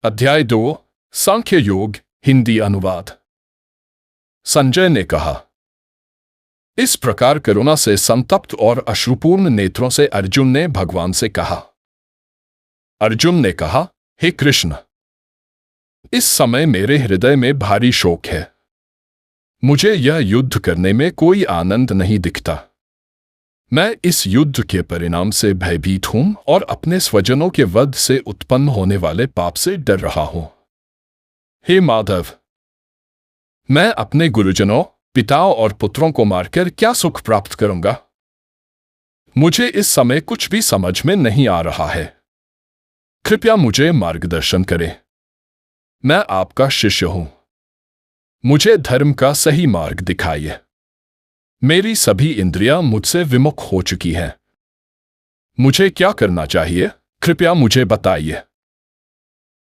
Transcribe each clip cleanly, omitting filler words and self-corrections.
अध्याय 2 सांख्य योग हिंदी अनुवाद। संजय ने कहा। इस प्रकार करुणा से संतप्त और अश्रुपूर्ण नेत्रों से अर्जुन ने भगवान से कहा। अर्जुन ने कहा, हे कृष्ण, इस समय मेरे हृदय में भारी शोक है। मुझे यह युद्ध करने में कोई आनंद नहीं दिखता। मैं इस युद्ध के परिणाम से भयभीत हूं और अपने स्वजनों के वध से उत्पन्न होने वाले पाप से डर रहा हूं। हे माधव, मैं अपने गुरुजनों, पिताओं और पुत्रों को मारकर क्या सुख प्राप्त करूंगा? मुझे इस समय कुछ भी समझ में नहीं आ रहा है। कृपया मुझे मार्गदर्शन करें। मैं आपका शिष्य हूं। मुझे धर्म का सही मार्ग दिखाइए। मेरी सभी इंद्रियां मुझसे विमुख हो चुकी हैं। मुझे क्या करना चाहिए? कृपया मुझे बताइए।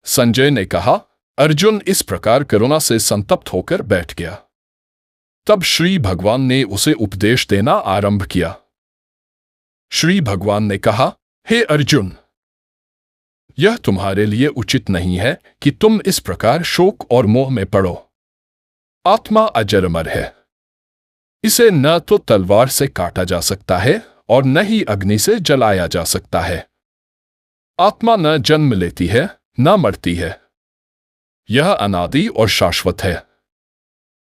संजय ने कहा। अर्जुन इस प्रकार करुणा से संतप्त होकर बैठ गया। तब श्री भगवान ने उसे उपदेश देना आरंभ किया। श्री भगवान ने कहा, हे अर्जुन, यह तुम्हारे लिए उचित नहीं है कि तुम इस प्रकार शोक और मोह में पड़ो। आत्मा अजर अमर है। इसे न तो तलवार से काटा जा सकता है और न ही अग्नि से जलाया जा सकता है। आत्मा न जन्म लेती है न मरती है। यह अनादि और शाश्वत है।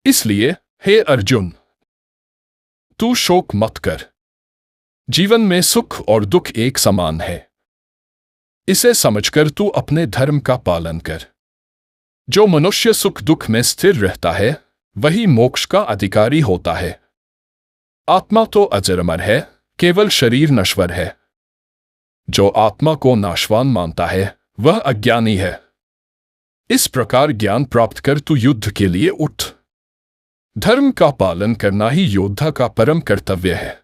इसलिए हे अर्जुन, तू शोक मत कर। जीवन में सुख और दुख एक समान है। इसे समझकर तू अपने धर्म का पालन कर। जो मनुष्य सुख दुख में स्थिर रहता है वही मोक्ष का अधिकारी होता है। आत्मा तो अजर अमर है, केवल शरीर नश्वर है। जो आत्मा को नाशवान मानता है वह अज्ञानी है। इस प्रकार ज्ञान प्राप्त कर तू युद्ध के लिए उठ। धर्म का पालन करना ही योद्धा का परम कर्तव्य है।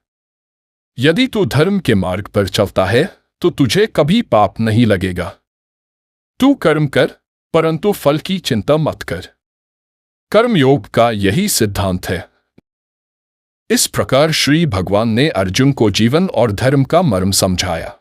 यदि तू धर्म के मार्ग पर चलता है तो तुझे कभी पाप नहीं लगेगा। तू कर्म कर, परंतु फल की चिंता मत कर। कर्मयोग का यही सिद्धांत है। इस प्रकार श्री भगवान ने अर्जुन को जीवन और धर्म का मर्म समझाया।